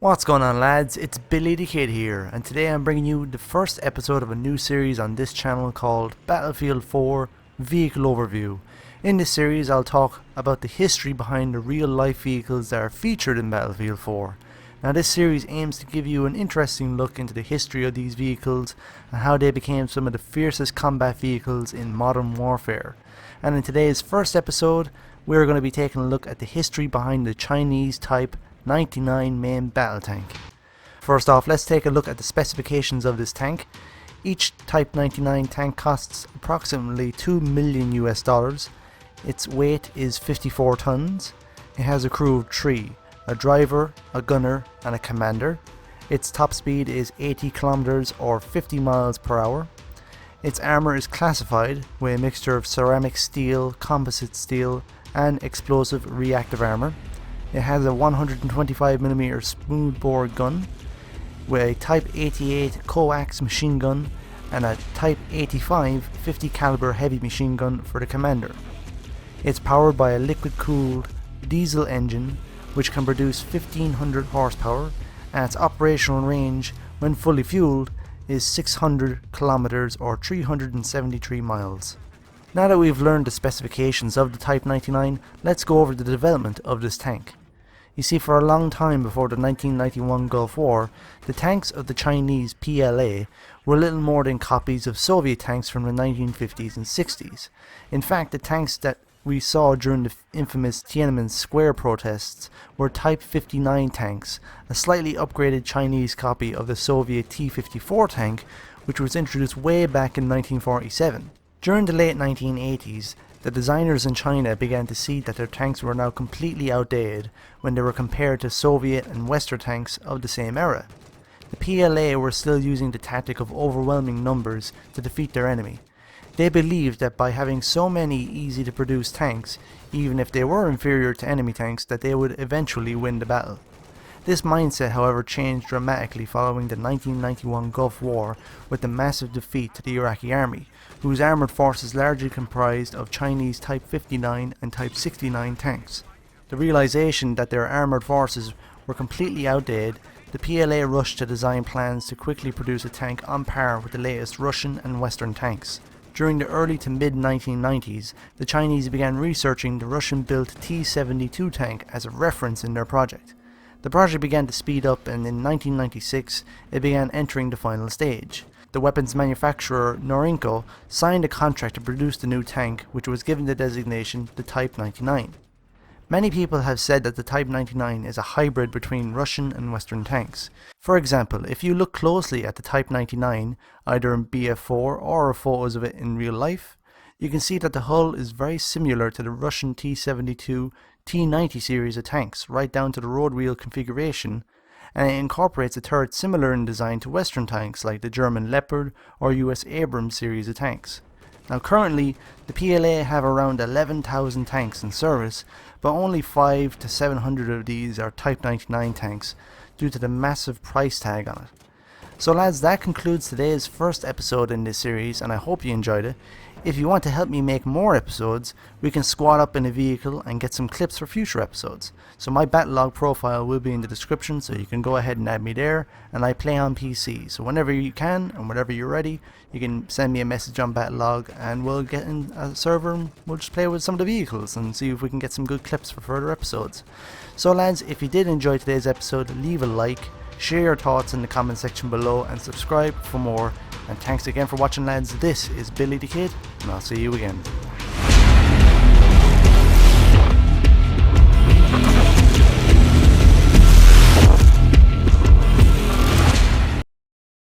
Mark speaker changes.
Speaker 1: What's going on, lads? It's Billy the Kid here, and today I'm bringing you the first episode of a new series on this channel called Battlefield 4 Vehicle Overview. In this series I'll talk about the history behind the real life vehicles that are featured in Battlefield 4. Now this series aims to give you an interesting look into the history of these vehicles and how they became some of the fiercest combat vehicles in modern warfare. And in today's first episode we're going to be taking a look at the history behind the Chinese Type 99 main battle tank. First off, let's take a look at the specifications of this tank. Each Type 99 tank costs approximately $2 million US. Its weight is 54 tons. It has a crew of 3, a driver, a gunner and a commander. Its top speed is 80 kilometers or 50 miles per hour. Its armor is classified with a mixture of ceramic steel, composite steel and explosive reactive armor. It has a 125mm smoothbore gun with a Type 88 coax machine gun and a Type 85 50 caliber heavy machine gun for the commander. It's powered by a liquid cooled diesel engine which can produce 1500 horsepower, and its operational range when fully fueled is 600 kilometers or 373 miles. Now that we've learned the specifications of the Type 99, let's go over the development of this tank. You see, for a long time before the 1991 Gulf War, the tanks of the Chinese PLA were little more than copies of Soviet tanks from the 1950s and 60s. In fact, the tanks that we saw during the infamous Tiananmen Square protests were Type 59 tanks, a slightly upgraded Chinese copy of the Soviet T-54 tank, which was introduced way back in 1947. During the late 1980s, the designers in China began to see that their tanks were now completely outdated when they were compared to Soviet and Western tanks of the same era. The PLA were still using the tactic of overwhelming numbers to defeat their enemy. They believed that by having so many easy to produce tanks, even if they were inferior to enemy tanks, that they would eventually win the battle. This mindset, however, changed dramatically following the 1991 Gulf War with the massive defeat to the Iraqi army, whose armoured forces largely comprised of Chinese Type 59 and Type 69 tanks. The realization that their armoured forces were completely outdated, the PLA rushed to design plans to quickly produce a tank on par with the latest Russian and Western tanks. During the early to mid 1990s, the Chinese began researching the Russian-built T-72 tank as a reference in their project. The project began to speed up, and in 1996 it began entering the final stage. The weapons manufacturer Norinco signed a contract to produce the new tank, which was given the designation the Type 99. Many people have said that the Type 99 is a hybrid between Russian and Western tanks. For example, if you look closely at the Type 99, either in BF4 or photos of it in real life, you can see that the hull is very similar to the Russian T-72 T-90 series of tanks, right down to the road wheel configuration, and it incorporates a turret similar in design to Western tanks like the German Leopard or US Abrams series of tanks. Now currently, the PLA have around 11,000 tanks in service, but only 500 to 700 of these are Type 99 tanks due to the massive price tag on it. So lads, that concludes today's first episode in this series, and I hope you enjoyed it. If you want to help me make more episodes, we can squad up in a vehicle and get some clips for future episodes. So my Battlelog profile will be in the description, so you can go ahead and add me there, and I play on PC. So whenever you can and whenever you're ready, you can send me a message on Battlelog and we'll get in a server and we'll just play with some of the vehicles and see if we can get some good clips for further episodes. So lads, if you did enjoy today's episode, leave a like, share your thoughts in the comment section below and subscribe for more. And thanks again for watching, lads. This is Billy the Kid, and I'll see you again.